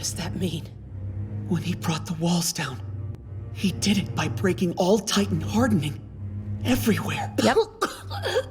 does that mean? When he brought the walls down, he did it by breaking all Titan hardening everywhere. Yep.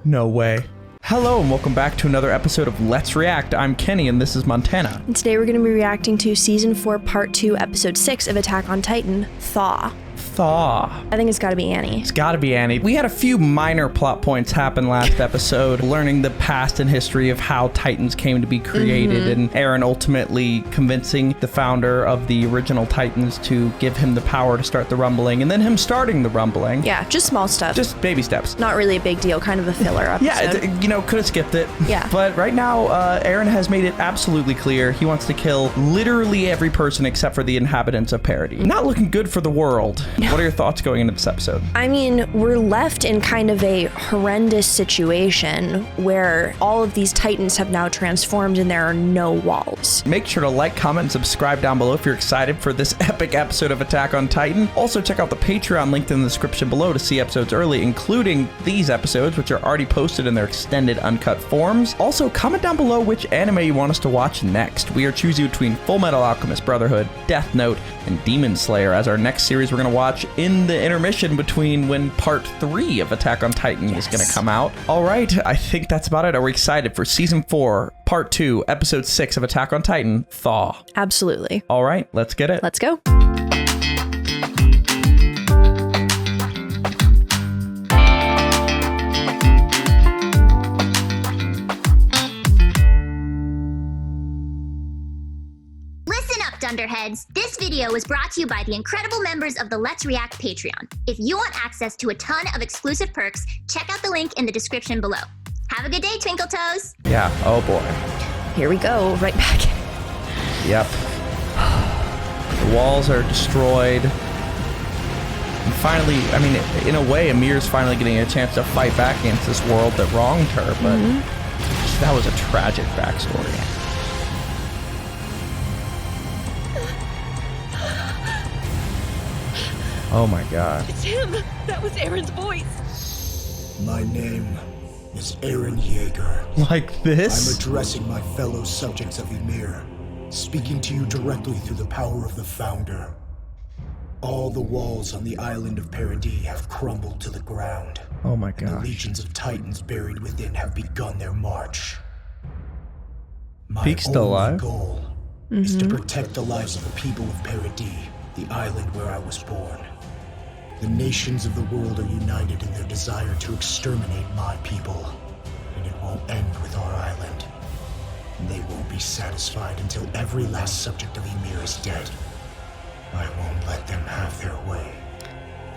No way. Hello and welcome back to another episode of Let's React. I'm Kenny and this is Montana. And today we're going to be reacting to Season 4, Part 2, Episode 6 of Attack on Titan, Thaw. Thaw. I think it's got to be Annie. It's gotta be Annie. We had a few minor plot points happen last episode, learning the past and history of how Titans came to be created, and Eren ultimately convincing the founder of the original Titans to give him the power to start the rumbling, and then him starting the rumbling. Yeah, just small stuff. Just baby steps. Not really a big deal, kind of a filler episode. Yeah, could have skipped it. Yeah. But right now, Eren has made it absolutely clear he wants to kill literally every person except for the inhabitants of Paradis. Not looking good for the world. What are your thoughts going into this episode? I mean, we're left in kind of a horrendous situation where all of these Titans have now transformed and there are no walls. Make sure to like, comment, and subscribe down below if you're excited for this epic episode of Attack on Titan. Also, check out the Patreon linked in the description below to see episodes early, including these episodes, which are already posted in their extended uncut forms. Also, comment down below which anime you want us to watch next. We are choosing between Full Metal Alchemist Brotherhood, Death Note, and Demon Slayer as our next series we're going to watch in the intermission between when part 3 of Attack on Titan is going to come out. All right, I think that's about it. Are we excited for Season 4, Part 2, Episode 6 of Attack on Titan, Thaw? Absolutely. All right, let's get it. Let's go. Dunderheads, this video was brought to you by the incredible members of the Let's React Patreon. If you want access to a ton of exclusive perks, check out the link in the description below. Have a good day, Twinkle Toes! Yeah, oh boy. Here we go, right back. Yep. The walls are destroyed. And finally, I mean, in a way, Amir's finally getting a chance to fight back against this world that wronged her, but that was a tragic backstory. Oh my god. It's him! That was Eren's voice! My name is Eren Yeager. Like this? I'm addressing my fellow subjects of Ymir, speaking to you directly through the power of the Founder. All the walls on the island of Paradis have crumbled to the ground. Oh my and the gosh. legions of Titans buried within have begun their march. My Peak's still only alive? goal is to protect the lives of the people of Paradis, the island where I was born. The nations of the world are united in their desire to exterminate my people, and it won't end with our island. They won't be satisfied until every last subject of Ymir is dead. I won't let them have their way.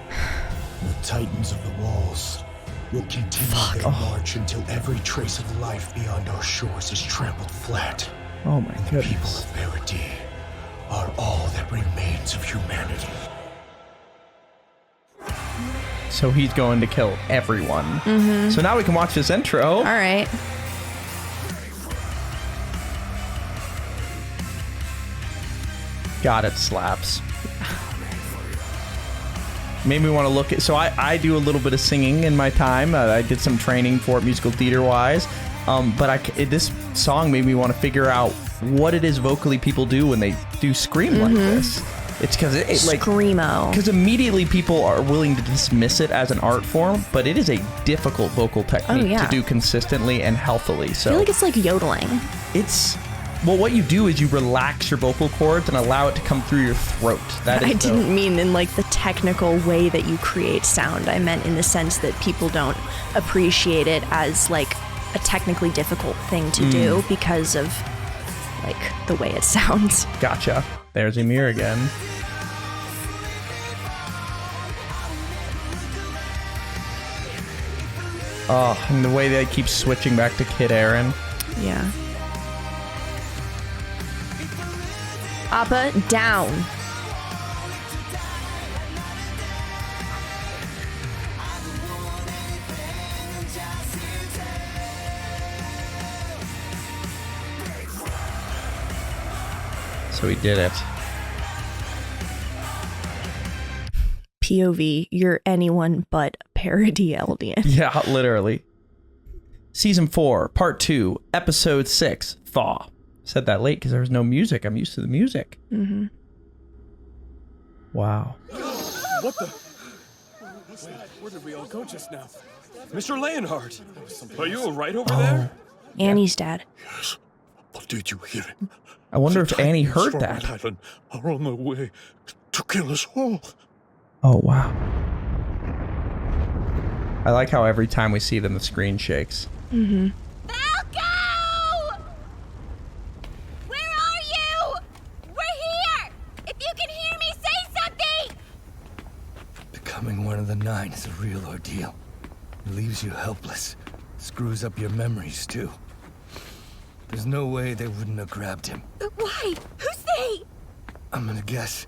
The Titans of the Walls will continue their march until every trace of life beyond our shores is trampled flat. Oh my And the people goodness. of Paradis are all that remains of humanity. So he's going to kill everyone. So now we can watch this intro. All right. God, it slaps. Made me want to look at... So I do a little bit of singing in my time. I did some training for it, musical theater-wise. But this song made me want to figure out what it is vocally people do when they do scream like this. It's because it like... Screamo. Because immediately people are willing to dismiss it as an art form, but it is a difficult vocal technique to do consistently and healthily. So I feel like it's like yodeling. it's... Well, what you do is you relax your vocal cords and allow it to come through your throat. That is I didn't mean in like the technical way that you create sound. I meant in the sense that people don't appreciate it as like a technically difficult thing to do because of like the way it sounds. Gotcha. There's Ymir again. Oh, and the way they keep switching back to Kid Eren. Yeah. Appa, down. So he did it. POV, you're anyone but Paradis Eldian. Yeah, literally. Season 4, Part 2, Episode 6, Thaw. Said that late because there was no music. I'm used to the music. Mm-hmm. Wow. What the? Where did we all go just now? Mr. Leonhardt, are you all right over there? Annie's dad. Yes, but did you hear him? I wonder The if Annie Titans heard from that. Island are on their way to kill us all. Oh, wow. I like how every time we see them, the screen shakes. Mm-hmm. Falco! Where are you? We're here! If you can hear me, say something! Becoming one of the 9 is a real ordeal. It leaves you helpless. Screws up your memories, too. There's no way they wouldn't have grabbed him. Why? Who's they? I'm gonna guess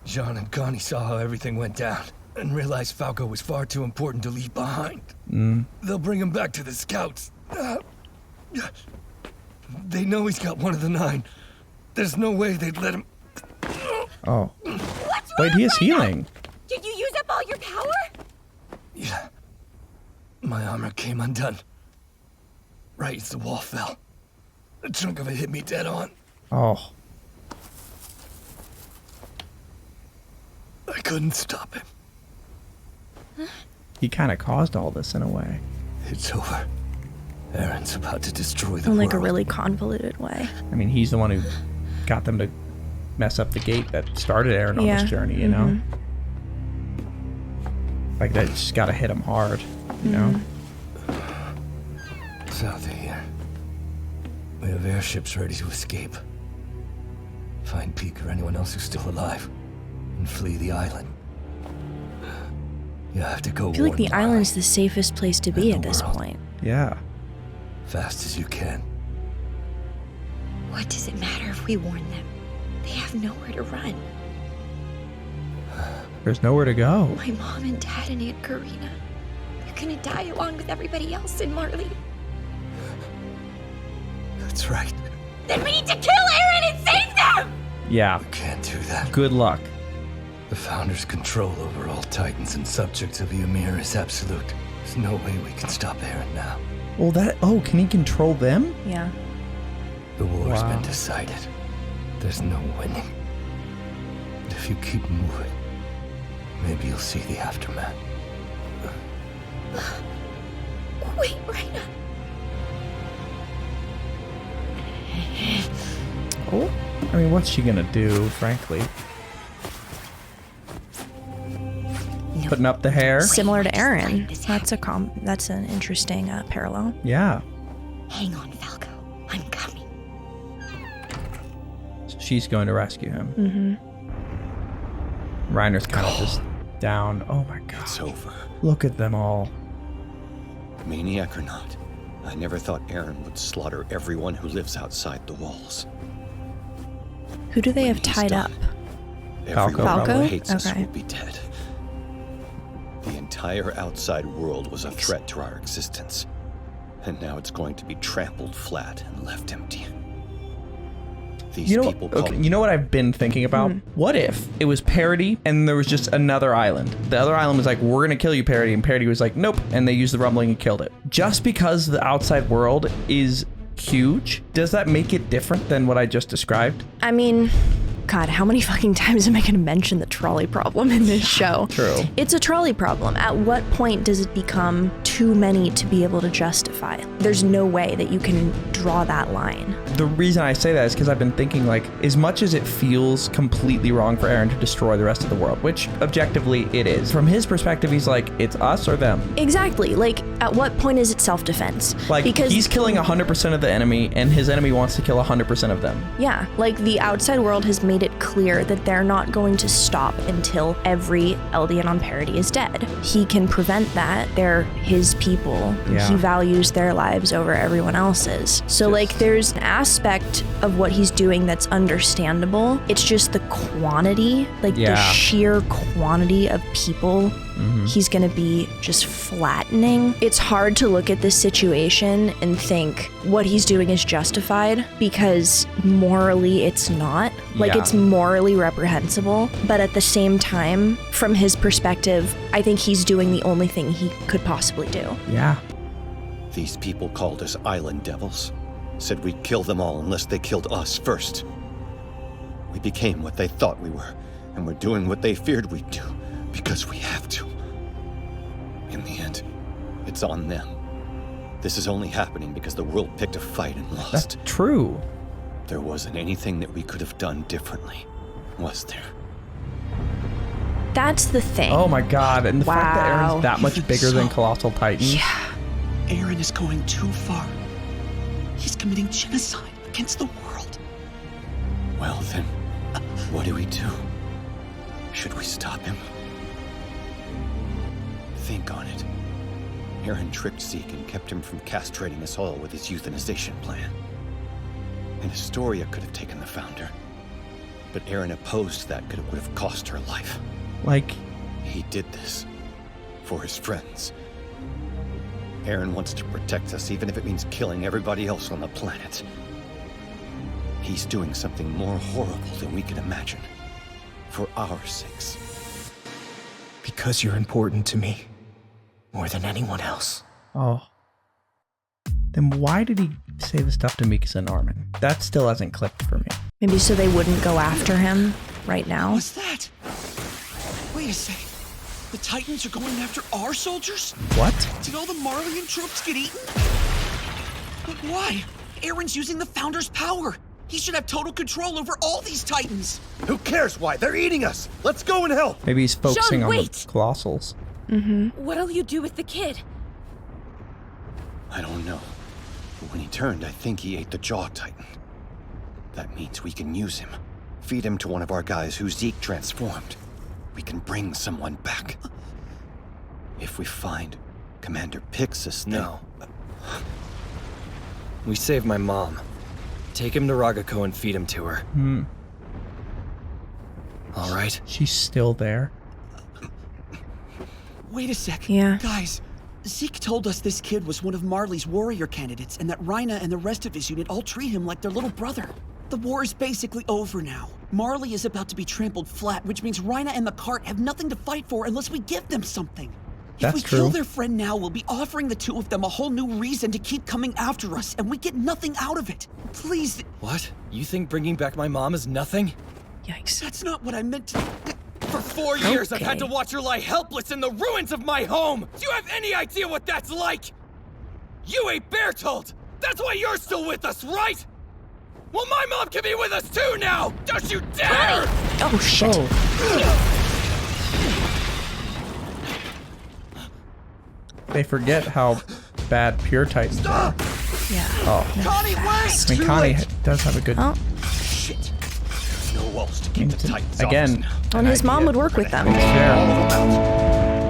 Jean and Connie saw how everything went down and realized Falco was far too important to leave behind. They'll bring him back to the scouts. They know he's got one of the 9. There's no way they'd let him... Oh. What's Wait, wrong he is right now? healing. Did you use up all your power? Yeah. My armor came undone. Right as the wall fell. A chunk of it hit me dead on. Oh. I couldn't stop him. He kind of caused all this in a way. It's over. Eren's about to destroy the In world. like a really convoluted way. I mean, he's the one who got them to mess up the gate that started Eren on Yeah. this journey, you know? Like, that just gotta hit him hard, you know? South of here. We have airships ready to escape. Find Peak or anyone else who's still alive. And flee the island. You have to go I feel like the warn island's the safest place to be And at the this world. point. Yeah. fast as you can. What does it matter if we warn them? They have nowhere to run. There's nowhere to go. My mom and dad and Aunt Karina. They're gonna die along with everybody else in Marley. That's right. Then we need to kill Eren and save them! Yeah. Can't do that. Good luck. The Founder's control over all Titans and subjects of Ymir is absolute. There's no way we can stop Eren now. Well, oh, can he control them? Yeah. The war's Wow. been decided. There's no winning. If you keep moving, maybe you'll see the aftermath. Wait, Raina. Oh, I mean, what's she gonna do, frankly? No. Putting up the hair? Similar to Just let Eren. this That's an interesting parallel. Yeah. Hang on, Falco. I'm coming. So she's going to rescue him. Mm-hmm. Reiner's kind of just down. Oh my god. It's over. Look at them all. Maniac or not, I never thought Eren would slaughter everyone who lives outside the walls. Who do they When have he's tied done, up? Falco, Everyone probably. who hates us Okay. will be dead. The entire outside world was a threat to our existence. And now it's going to be trampled flat and left empty. These You know, people call okay, you know what I've been thinking about? What if it was Parody and there was just another island? The other island was like, we're going to kill you, Parody. And Parody was like, nope. And they used the rumbling and killed it. Just because the outside world is huge, does that make it different than what I just described? I mean, God, how many fucking times am I going to mention the trolley problem in this show? True. It's a trolley problem. At what point does it become too many to be able to justify? There's no way that you can draw that line. The reason I say that is because I've been thinking, like, as much as it feels completely wrong for Eren to destroy the rest of the world, which objectively it is, from his perspective, he's like, it's us or them. Exactly. Like, at what point is it self-defense? Like, because he's killing 100% of the enemy, and his enemy wants to kill 100% of them. Yeah, like the outside world has made it clear that they're not going to stop until every Eldian on Parody is dead. He can prevent that. They're his people. Yeah. He values their lives over everyone else's. So like there's an aspect of what he's doing that's understandable. It's just the quantity, like the Yeah. sheer quantity of people he's gonna be just flattening. It's hard to look at this situation and think what he's doing is justified because morally it's not. Like Yeah. it's morally reprehensible, but at the same time, from his perspective, I think he's doing the only thing he could possibly do. Yeah. These people called us island devils. said we'd kill them all unless they killed us first. We became what they thought we were, and we're doing what they feared we'd do, because we have to. In the end, it's on them. This is only happening because the world picked a fight and lost. That's true. There wasn't anything that we could have done differently, was there? That's the thing. Oh my god, and the fact that Eren's that much Even bigger than so, Colossal Titan. Yeah. Eren is going too far. He's committing genocide against the world. Well then, what do we do? Should we stop him? Think on it. Eren tricked Zeke and kept him from castrating us all with his euthanization plan. And Astoria could have taken the Founder. But Eren opposed that because it would have cost her life. Like, he did this for his friends. Eren wants to protect us, even if it means killing everybody else on the planet. He's doing something more horrible than we can imagine. For our sakes. Because you're important to me. More than anyone else. oh. Then why did he say the stuff to Mikasa and Armin? That still hasn't clicked for me. Maybe so they wouldn't go after him right now. What's that? Wait a sec. The Titans are going after our soldiers? What? Did all the Marleyan troops get eaten? But why? Eren's using the Founder's power. He should have total control over all these Titans. Who cares why? They're eating us! Let's go and help! Maybe he's focusing on the wait! Colossals. What'll you do with the kid? I don't know. But when he turned, I think he ate the Jaw Titan. That means we can use him. Feed him to one of our guys who Zeke transformed. We can bring someone back. If we find Commander Pixis, then... No. We saved my mom. Take him to Ragako and feed him to her. All right? She's still there. Wait a sec. Yeah. Guys, Zeke told us this kid was one of Marley's warrior candidates and that Rhina and the rest of his unit all treat him like their little brother. The war is basically over now. Marley is about to be trampled flat, which means Rhina and the cart have nothing to fight for unless we give them something. That's if we true. kill their friend now, we'll be offering the two of them a whole new reason to keep coming after us, and we get nothing out of it. Please, What? You think bringing back my mom is nothing? Yikes. that's not what I meant to... For 4 years, I've had to Okay. watch her lie helpless in the ruins of my home! Do you have any idea what that's like? You ate Bertold! That's why you're still with us, right? Well, my mom can be with us too now! Don't you dare! Oh, shit. They forget how bad Pure Titans are. Yeah. Oh. Connie, wait! I mean, Connie does have a good... Oh, Shit. There's no walls to keep the Titans off us Again, now. and his mom would work with them. thanks, Shera.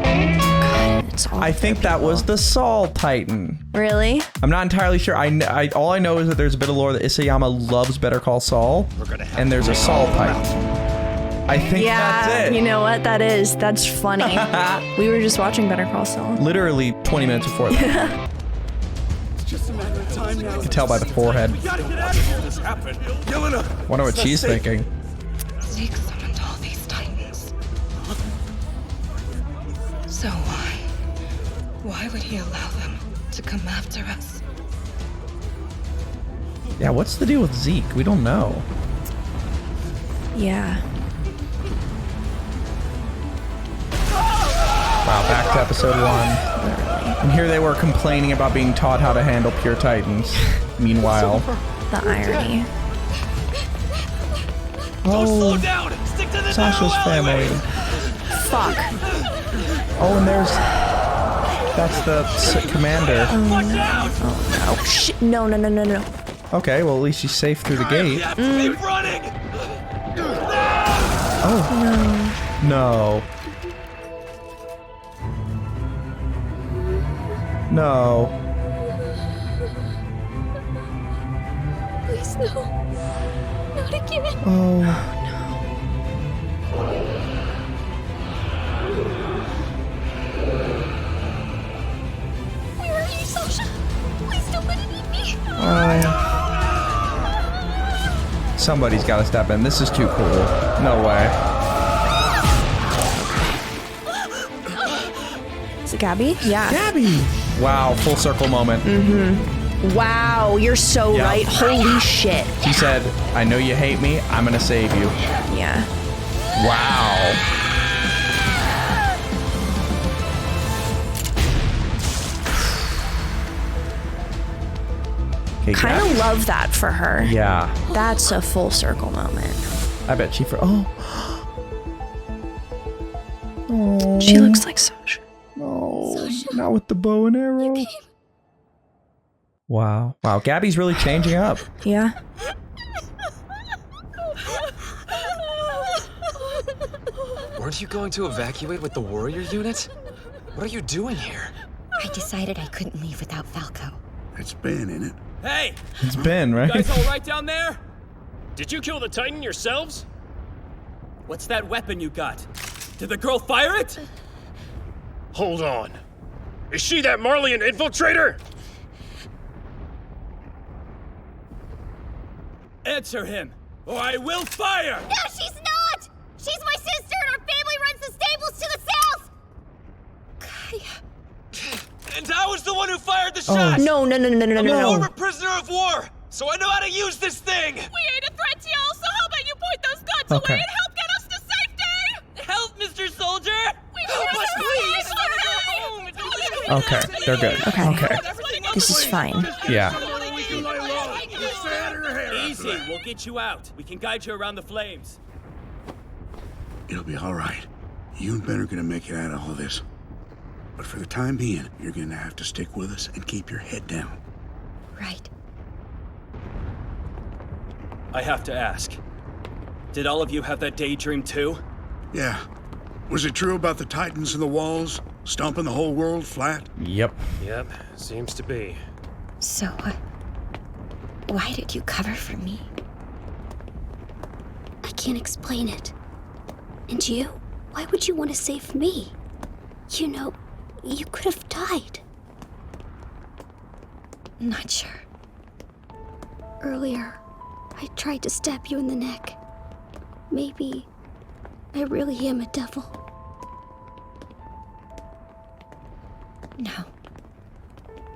God, it's all I think that was the Saul Titan. Really? I'm not entirely sure. All I know is that there's a bit of lore that Isayama loves Better Call Saul, and there's a Saul Titan. I think that's it. You know what? That's funny. We were just watching Better Call Saul. Literally 20 minutes before that. It's just a matter of time now. You can tell by the forehead. We gotta get out of here. This happened. Yelena! Wonder what she's thinking. Zeke summoned all these titans. So why? Why would he allow them to come after us? Yeah, what's the deal with Zeke? We don't know. Yeah. Wow, back to episode 1. And here they were complaining about being taught how to handle Pure Titans. Meanwhile... The irony. Slow down! Stick to the Sasha's family. Fuck. Oh, and there's... That's the commander. Oh, shit. No. Okay, well, at least she's safe through the gate. Keep running! No. No. Please, no. Not again. Oh. Where are you, Sasha? Please don't let it eat me. Somebody's got to step in. This is too cool. No way. Is it Gabby? Yeah. Gabby! Wow, full circle moment. Wow, you're so Yep. right. Holy shit. She said, I know you hate me. I'm going to save you. Yeah. Wow. Okay, Kind of Gabby's- love that for her. Yeah. That's a full circle moment. I bet she oh. She looks like Sasha. No, not with the bow and arrow. Wow. Wow, Gabby's really changing up. Yeah. Weren't you going to evacuate with the warrior unit? What are you doing here? I decided I couldn't leave without Falco. It's Ben, ain't it? Hey! It's Ben, right? You guys all right down there? Did you kill the Titan yourselves? What's that weapon you got? Did the girl fire it? Hold on. Is she that Marleyan infiltrator? Answer him, or I will fire! No, she's not! She's my sister and our family runs the stables to the south! And I was the one who fired the Oh. shot! No. I'm a former prisoner of war, so I know how to use this thing! We ain't a threat to y'all, so how about you point those guns Okay. away and help get us to safety? Help, Mr. Soldier! Help us, please! Okay, they're good. Okay. This is fine. Yeah. Easy, we'll get you out. We can guide you around the flames. It'll be all right. You and Ben are gonna make it out of all this. But for the time being, you're gonna have to stick with us and keep your head down. Right. I have to ask. Did all of you have that daydream too? Yeah. Was it true about the Titans and the walls? Stomping the whole world flat? Yep. Yep, seems to be. So, why did you cover for me? I can't explain it. And you? Why would you want to save me? You know, you could have died. Not sure. Earlier, I tried to stab you in the neck. Maybe I really am a devil. No.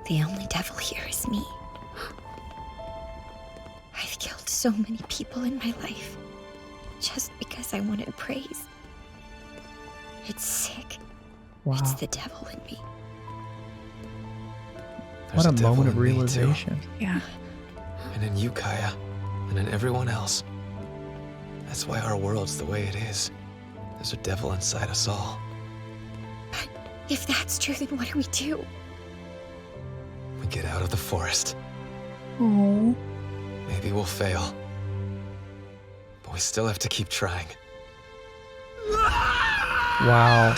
The only devil here is me. I've killed so many people in my life just because I wanted praise. It's sick. Wow. It's the devil in me. What There's a devil moment of in me, too. realization. Yeah. And in you, Kaya. And in everyone else. That's why our world's the way it is. There's a devil inside us all. But if that's true, then what do we do? We get out of the forest. Oh. Maybe we'll fail. But we still have to keep trying. Wow.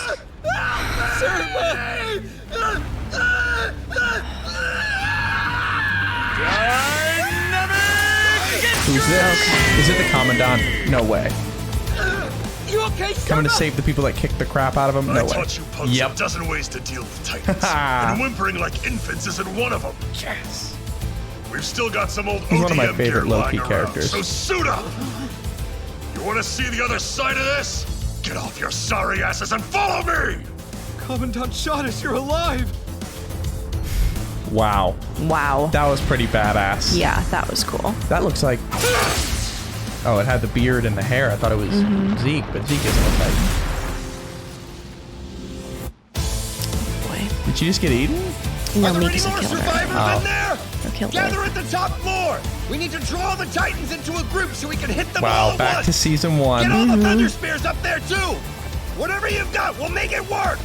Who's this? Is it the Commandant? No way. You okay, Coming to save the people that kicked the crap out of him? No I way. taught you punks a dozen ways to deal with Titans. And whimpering like infants isn't one of them. Yes. We've still got some old He's one of my ODM favorite gear low-key lying around, characters. So suit up! You want to see the other side of this? Get off your sorry asses and follow me! Commandant shot us, you're alive! Wow. Wow. That was pretty badass. Yeah, that was cool. That looks like... Oh, it had the beard and the hair. I thought it was Zeke, but Zeke isn't a Titan. Boy. Did she just get eaten? No, Are there any Mika's more killed survivors her. in there? Or killed Gather her. at the top floor! We need to draw the Titans into a group so we can hit them all Wow, at back once! to season 1. Get all the Thunder Spears up there too! Whatever you've got, we'll make it work!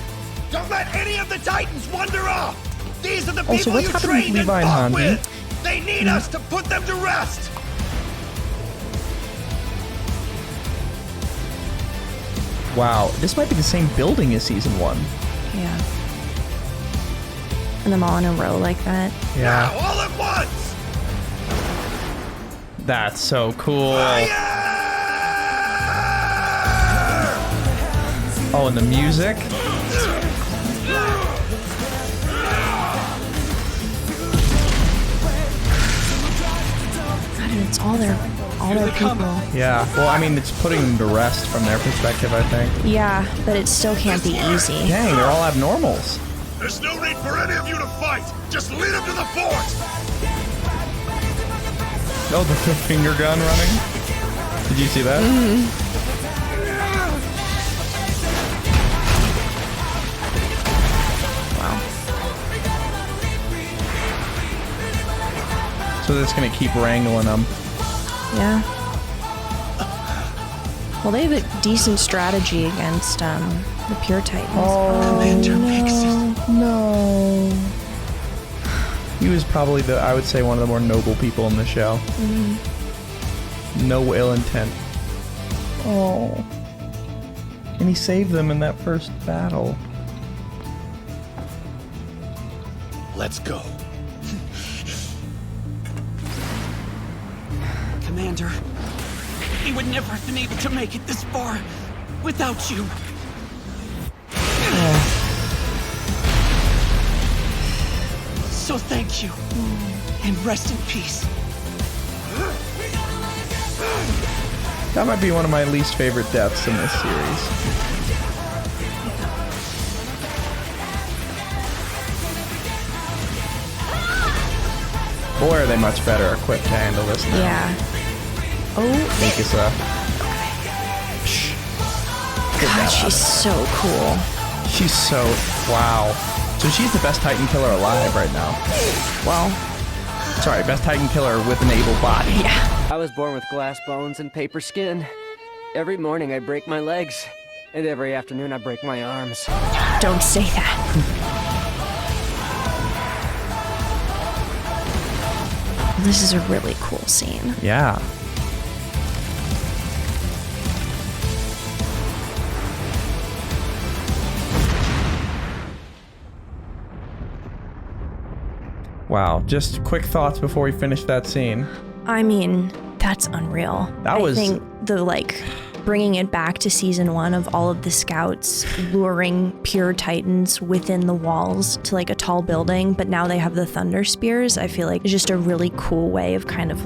Don't let any of the Titans wander off! These are the Also, people what's you happening with trained and Levi and fought Hanji? with! They need us to put them to rest! Wow, this might be the same building as season 1. Yeah. And them all in a row like that. Yeah. Now, all at once! That's so cool. Oh, and the music. God, and it's all their people. Yeah. Well, I mean, it's putting them to rest from their perspective, I think. Yeah, but it still can't be easy. Dang, they're all abnormals. There's no need for any of you to fight! Just lead them to the fort! Oh, the finger gun running? Did you see that? Wow. So that's gonna keep wrangling them. Yeah. Well, they have a decent strategy against the Pure Titans. Commander Pixis. No. He was probably I would say, one of the more noble people in the show. No ill intent. Oh. And he saved them in that first battle. Let's go. Commander, we would never have been able to make it this far without you. So thank you, and rest in peace. That might be one of my least favorite deaths in this series. Boy, are they much better equipped to handle this now. Yeah. Oh. Mikasa. God, she's so cool. She's so... Wow. So she's the best Titan killer alive right now. Well... Sorry, best Titan killer with an able body. Yeah. I was born with glass bones and paper skin. Every morning I break my legs, and every afternoon I break my arms. Don't say that. This is a really cool scene. Yeah. Wow, just quick thoughts before we finish that scene. I mean, that's unreal. I think the, bringing it back to season 1 of all of the scouts luring pure Titans within the walls to, a tall building, but now they have the thunder spears, I feel like it's just a really cool way of kind of,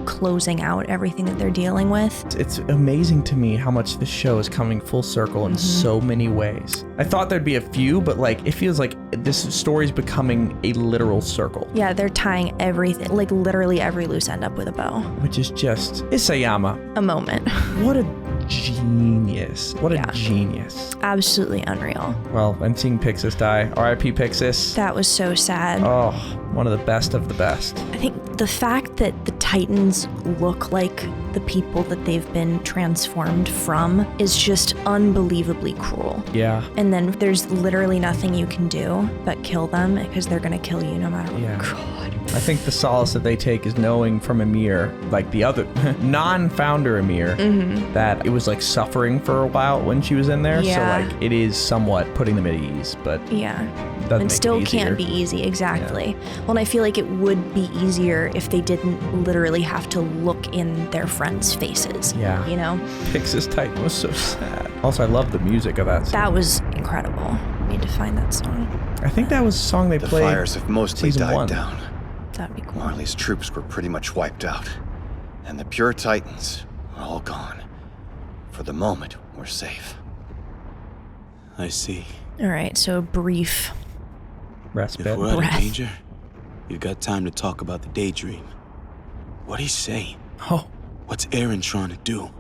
closing out everything that they're dealing with. It's amazing to me how much this show is coming full circle in so many ways. I thought there'd be a few, but it feels like this story's becoming a literal circle. Yeah, they're tying everything, literally every loose end up with a bow. Which is just Isayama. A moment. What a genius. What a genius. Absolutely unreal. Well, I'm seeing Pixis die. R.I.P. Pixis. That was so sad. Oh, one of the best of the best. I think the fact that the Titans look like the people that they've been transformed from is just unbelievably cruel. Yeah. And then there's literally nothing you can do but kill them because they're gonna kill you no matter what. Yeah. God. I think the solace that they take is knowing from Ymir, the other non-founder Ymir, that it was suffering for a while when she was in there. Yeah. So it is somewhat putting them at ease, but yeah. Doesn't It make still it can't be easy, exactly. Yeah. Well, and I feel like it would be easier if they didn't literally have to look in their friends' faces. Yeah. You know? Pixis Titan was so sad. Also, I love the music of that song. That was incredible. I need to find that song. I think that was a song they played. The fires have mostly died down. That'd be cool. Marley's troops were pretty much wiped out. And the pure Titans are all gone. For the moment, we're safe. I see. All right, so brief respite. If we're out of danger, you've got time to talk about the daydream. What'd he say? Oh. What's Eren trying to do?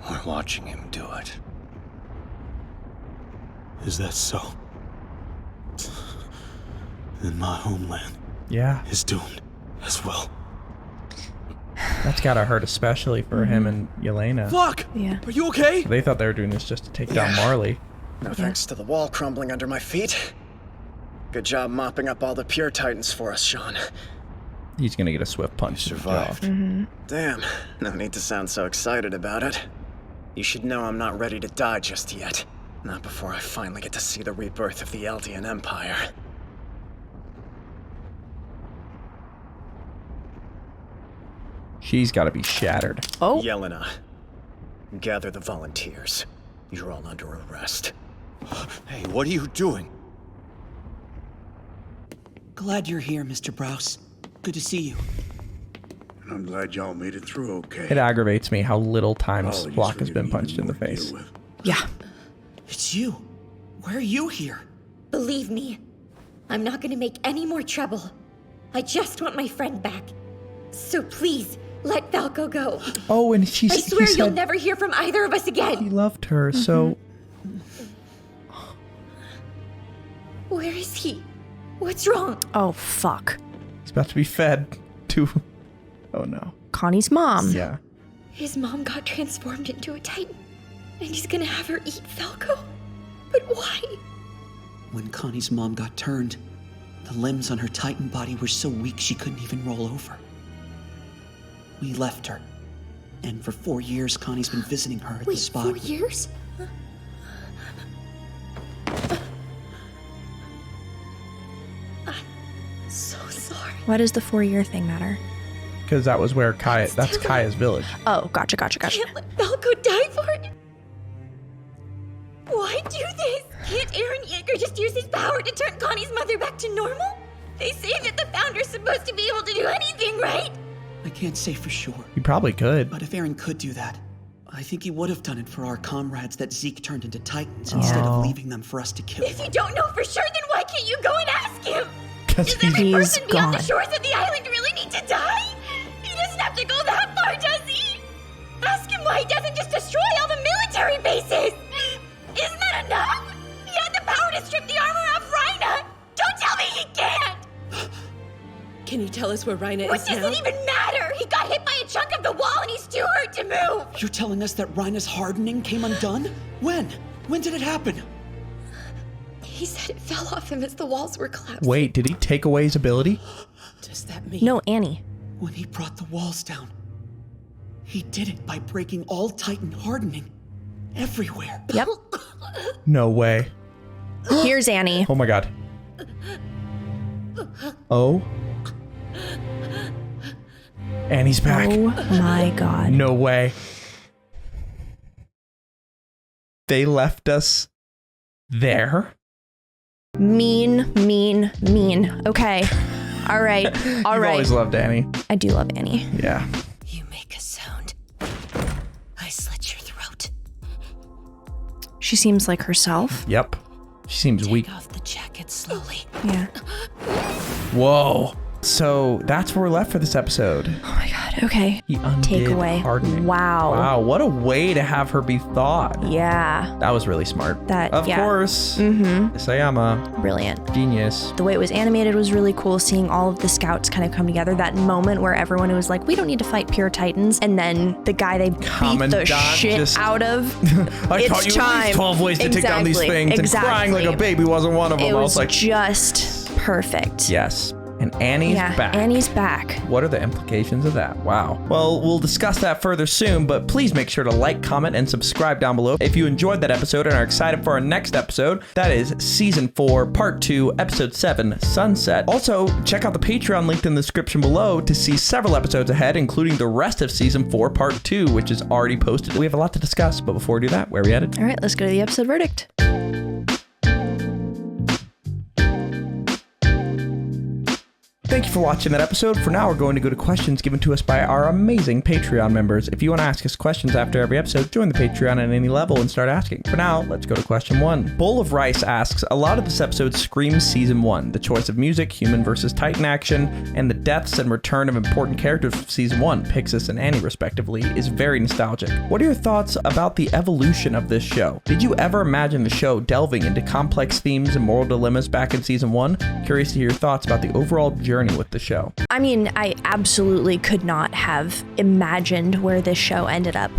We're watching him do it. Is that so? Then my homeland is doomed as well. That's gotta hurt, especially for him and Yelena. Fuck! Yeah. Are you okay? They thought they were doing this just to take down Marley. No thanks to the wall crumbling under my feet. Good job mopping up all the pure Titans for us, Sean. He's gonna get a swift punch. Survived. Damn, no need to sound so excited about it. You should know I'm not ready to die just yet. Not before I finally get to see the rebirth of the Eldian Empire. She's gotta be shattered. Oh. Yelena, gather the volunteers. You're all under arrest. Hey, what are you doing? Glad you're here, Mr. Browse. Good to see you. I'm glad y'all made it through okay. It aggravates me how little times Flock has been punched in the face. Yeah. It's you. Why are you here? Believe me, I'm not gonna make any more trouble. I just want my friend back. So please, let Falco go. Oh, and I swear he you'll said never hear from either of us again. he loved her, so... Where is he? What's wrong? Oh, fuck. He's about to be fed to... Oh, no. Connie's mom. Yeah. His mom got transformed into a Titan, and he's gonna have her eat Falco? But why? When Connie's mom got turned, the limbs on her Titan body were so weak she couldn't even roll over. We left her, and for 4 years, Connie's been visiting her at the spot. 4 years? I'm so sorry. Why does the 4-year thing matter? Because that was where that's Kaya's village. Oh, gotcha. Can't let Falco die for it. Why do this? Can't Eren Yeager just use his power to turn Connie's mother back to normal? They say that the Founder's supposed to be able to do anything, right? I can't say for sure. He probably could. But if Eren could do that, I think he would have done it for our comrades that Zeke turned into Titans instead of leaving them for us to kill. If you don't know for sure, then why can't you go and ask him? Because Every person beyond the shores of the island really need to die? He doesn't have to go that far, does he? Ask him why he doesn't just destroy all the military bases. Isn't that enough? He had the power to strip the armor off Rhina. Don't tell me he can't. Can you tell us where Rhina What is does now? it even matter? He got hit by a chunk of the wall and he's too hurt to move. You're telling us that Rhina's hardening came undone? When? When did it happen? He said it fell off him as the walls were collapsing. Wait, did he take away his ability? Does that mean... No, Annie. When he brought the walls down, he did it by breaking all Titan hardening everywhere. Yep. No way. Here's Annie. Oh my god. Oh. Annie's back. Oh my god. No way. They left us there? Mean. Okay. All right. You've always loved Annie. I do love Annie. Yeah. You make a sound. I slit your throat. She seems like herself. Yep. She seems weak. Take off the jacket slowly. Yeah. Whoa. So that's where we're left for this episode. Oh my god. Okay. He undid Takeaway. hardening. Wow. Wow. What a way to have her be thawed. Yeah. That was really smart. Of yeah. course. Mm-hmm. Sayama. Brilliant. Genius. The way it was animated was really cool, seeing all of the scouts kind of come together. That moment where everyone was like, we don't need to fight pure Titans. And then the guy they beat the shit out of. I it's taught you time. at least 12 ways to take down these things. And crying like a baby wasn't one of them. It was like, just perfect. Yes. And Annie's back. Annie's back. What are the implications of that? Wow. Well, we'll discuss that further soon, but please make sure to like, comment, and subscribe down below if you enjoyed that episode and are excited for our next episode. That is Season 4, Part 2, Episode 7, Sunset. Also, check out the Patreon linked in the description below to see several episodes ahead, including the rest of Season 4, Part 2, which is already posted. We have a lot to discuss, but before we do that, where are we headed? All right, let's go to the episode verdict. Thank you for watching that episode. For now, we're going to go to questions given to us by our amazing Patreon members. If you want to ask us questions after every episode, join the Patreon at any level and start asking. For now, let's go to question 1. Bowl of Rice asks, a lot of this episode screams Season 1. The choice of music, human versus Titan action, and the deaths and return of important characters from Season 1, Pixis and Annie respectively, is very nostalgic. What are your thoughts about the evolution of this show? Did you ever imagine the show delving into complex themes and moral dilemmas back in Season 1? Curious to hear your thoughts about the overall journey with the show. I mean, I absolutely could not have imagined where this show ended up,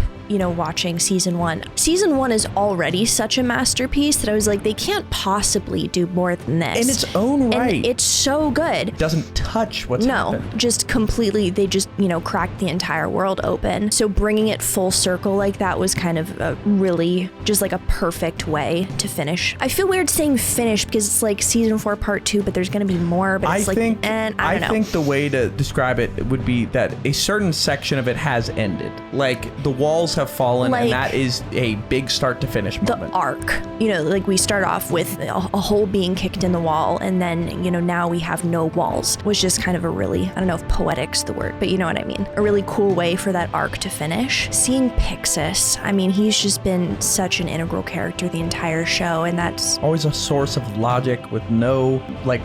watching Season 1. Season 1 is already such a masterpiece that I was like, they can't possibly do more than this. In its own right. And it's so good. It doesn't touch what's happened. Just completely, they just, cracked the entire world open. So bringing it full circle like that was kind of a really, just like a perfect way to finish. I feel weird saying finish because it's like Season 4 Part 2, but there's going to be more, but it's I don't know. I think the way to describe it would be that a certain section of it has ended. Like, the walls have have fallen, Like, and that is a big start to finish moment. The arc, like we start off with a hole being kicked in the wall, and then, now we have no walls, was just kind of a really, I don't know if poetic's the word, but you know what I mean? A really cool way for that arc to finish. Seeing Pixis, I mean, he's just been such an integral character the entire show, and that's always a source of logic with no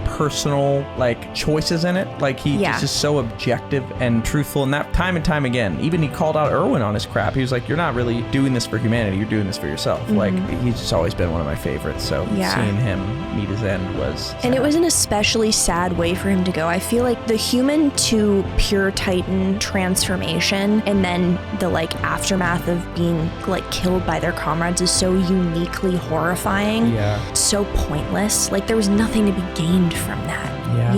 personal choices in it. He just is so objective and truthful, and that time and time again. Even he called out Erwin on his crap. He was like, "You're not really doing this for humanity. You're doing this for yourself." He's just always been one of my favorites. So seeing him meet his end was sad. And it was an especially sad way for him to go. I feel like the human to pure Titan transformation, and then the aftermath of being killed by their comrades is so uniquely horrifying. Yeah. So pointless. There was nothing to be gained from that. Yeah.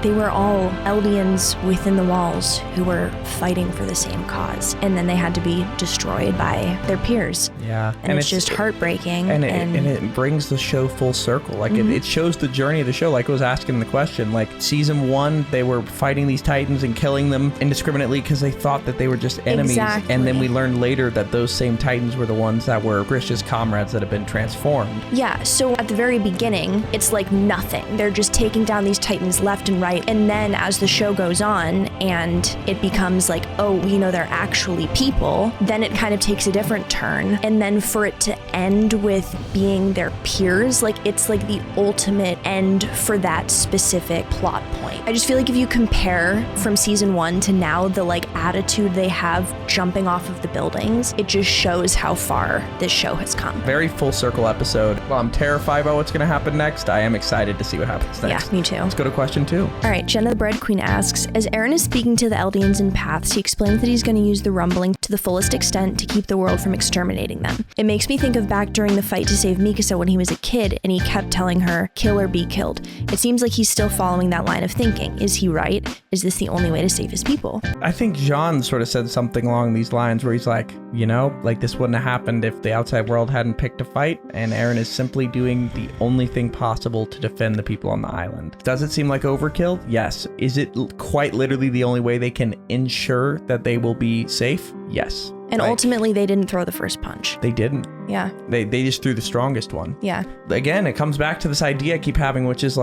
They were all Eldians within the walls who were fighting for the same cause, and then they had to be destroyed by their peers. Yeah. And it's just heartbreaking. And it brings the show full circle. It shows the journey of the show. Like I was asking the question, season 1, they were fighting these Titans and killing them indiscriminately because they thought that they were just enemies. Exactly. And then we learned later that those same Titans were the ones that were Grish's comrades that have been transformed. Yeah, so at the very beginning, it's nothing. They're just taking down these Titans left and right. And then as the show goes on and it becomes they're actually people, then it kind of takes a different turn. And then for it to end with being their peers, it's the ultimate end for that specific plot point. I just feel if you compare from season 1 to now, the attitude they have jumping off of the buildings, it just shows how far this show has come. Very full circle episode. While I'm terrified about what's going to happen next, I am excited to see what happens next. Yeah, me too. Let's go to question 2. All right, Jenna the Bread Queen asks, as Eren is speaking to the Eldians in Paths, he explains that he's going to use the rumbling to the fullest extent to keep the world from exterminating them. It makes me think of back during the fight to save Mikasa when he was a kid and he kept telling her, kill or be killed. It seems like he's still following that line of thinking. Is he right? Is this the only way to save his people? I think Jean sort of said something along these lines where he's this wouldn't have happened if the outside world hadn't picked a fight, and Eren is simply doing the only thing possible to defend the people on the island. Does it seem like overkill? Yes. Is it quite literally the only way they can ensure that they will be safe? Yes. And ultimately, they didn't throw the first punch. They didn't. Yeah. They just threw the strongest one. Yeah. Again, it comes back to this idea I keep having, which is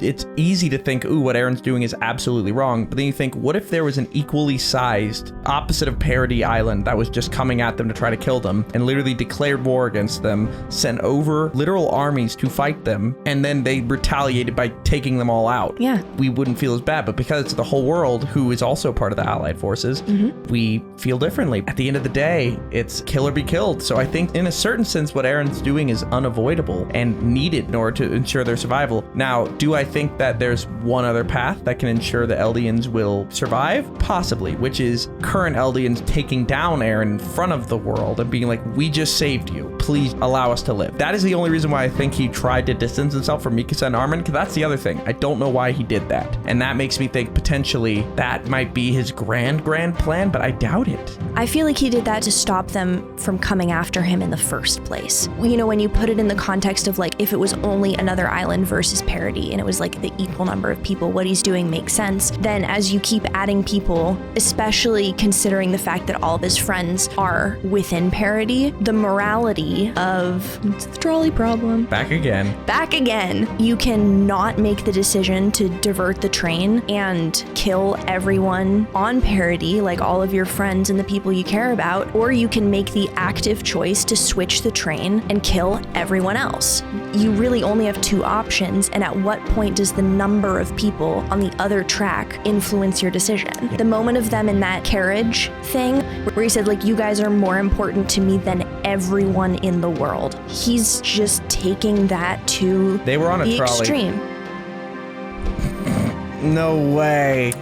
it's easy to think, ooh, what Eren's doing is absolutely wrong. But then you think, what if there was an equally sized opposite of Paradis Island that was just coming at them to try to kill them and literally declared war against them, sent over literal armies to fight them, and then they retaliated by taking them all out? Yeah. We wouldn't feel as bad. But because it's the whole world who is also part of the Allied forces, we feel differently. At the end of the day, it's kill or be killed. So I think in a certain sense, what Eren's doing is unavoidable and needed in order to ensure their survival. Now, do I think that there's one other path that can ensure the Eldians will survive? Possibly, which is current Eldians taking down Eren in front of the world and being like, we just saved you. Please allow us to live. That is the only reason why I think he tried to distance himself from Mikasa and Armin, because that's the other thing. I don't know why he did that. And that makes me think potentially that might be his grand plan, but I doubt it. I feel like he did that to stop them from coming after him in the first place. When you put it in the context of if it was only another island versus Paradis and it was the equal number of people, what he's doing makes sense. Then as you keep adding people, especially considering the fact that all of his friends are within Paradis, the morality of it's the trolley problem. Back again. You cannot make the decision to divert the train and kill everyone on Paradis, all of your friends and the people you care about, or you can make the active choice to switch the train and kill everyone else. You really only have 2 options, and at what point does the number of people on the other track influence your decision? The moment of them in that carriage thing, where he said, you guys are more important to me than everyone in the world. He's just taking that to they were on a the trolley. Extreme. No way.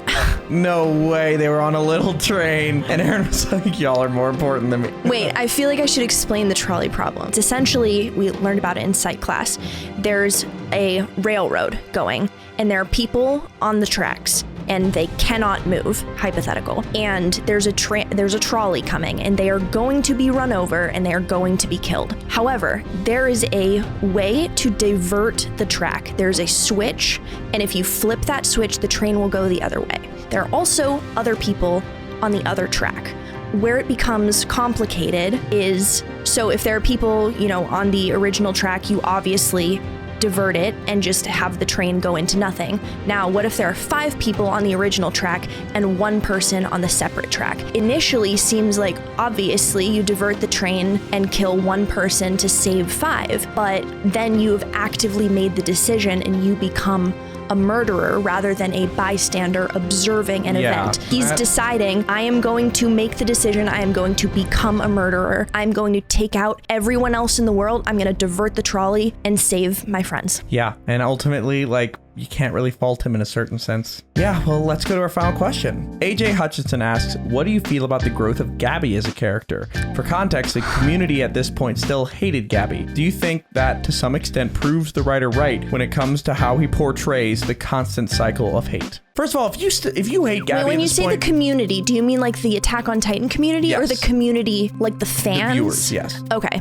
No way. They were on a little train. And Eren was like, y'all are more important than me. Wait, I feel like I should explain the trolley problem. It's essentially, we learned about it in psych class. There's a railroad going, and there are people on the tracks, and they cannot move, hypothetical. And there's a trolley coming, and they are going to be run over, and they are going to be killed. However, there is a way to divert the track. There's a switch, and if you flip that switch, the train will go the other way. There are also other people on the other track. where it becomes complicated is, so if there are people, you know, on the original track, you obviously divert it and just have the train go into nothing. Now, what if there are 5 people on the original track and 1 person on the separate track? Initially seems like obviously you divert the train and kill 1 person to save 5, but then you've actively made the decision and you become a murderer rather than a bystander observing an event. He's deciding, I am going to make the decision, I am going to become a murderer, I'm going to take out everyone else in the world, I'm going to divert the trolley and save my friends. Yeah, and ultimately, like, you can't really fault him in a certain sense. Yeah, well, let's go to our final question. AJ Hutchinson asks, what do you feel about the growth of Gabby as a character? For context, the community at this point still hated Gabby. Do you think that to some extent proves the writer right when it comes to how he portrays the constant cycle of hate? First of all, if you hate Gabby, when you say the community, do you mean like the Attack on Titan community, or the community like the fans? The viewers, yes. Okay.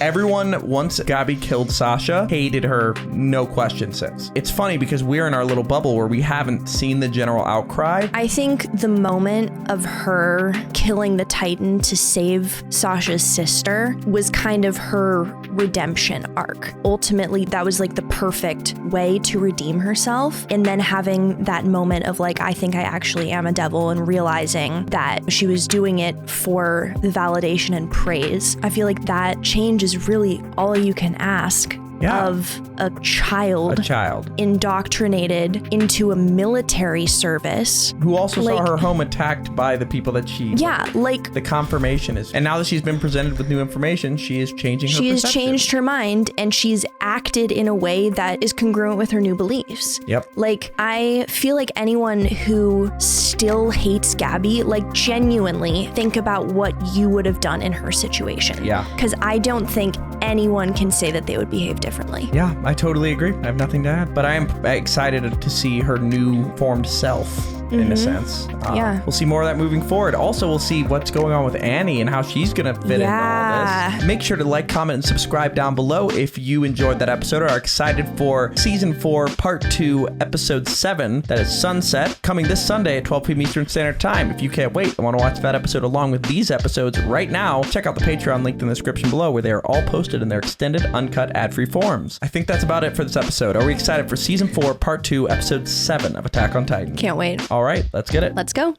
Everyone, once Gabby killed Sasha, hated her, no question since. It's funny because we're in our little bubble where we haven't seen the general outcry. I think the moment of her killing the Titan to save Sasha's sister was kind of her redemption arc. Ultimately, that was like the perfect way to redeem herself. And then having that moment of like, I think I actually am a devil, and realizing that she was doing it for the validation and praise. I feel like that change is really all you can ask of a child. Indoctrinated into a military service. Who also saw her home attacked by the people that she... Yeah, like... The confirmation is... And now that she's been presented with new information, she is changing her perception. She has changed her mind, and she's acted in a way that is congruent with her new beliefs. Yep. Like, I feel like anyone who still hates Gabby, like, genuinely think about what you would have done in her situation. Yeah. Because I don't think anyone can say that they would behave differently. Yeah, I totally agree. I have nothing to add. But I am excited to see her new formed self. In a sense. Yeah. We'll see more of that moving forward. Also, we'll see what's going on with Annie and how she's going to fit into all this. Make sure to like, comment, and subscribe down below if you enjoyed that episode or are excited for Season 4, Part 2, Episode 7. That is Sunset, coming this Sunday at 12 p.m. Eastern Standard Time. If you can't wait and want to watch that episode along with these episodes right now, check out the Patreon linked in the description below, where they are all posted in their extended, uncut, ad-free forms. I think that's about it for this episode. Are we excited for Season 4, Part 2, Episode 7 of Attack on Titan? Can't wait. All right, let's get it. Let's go.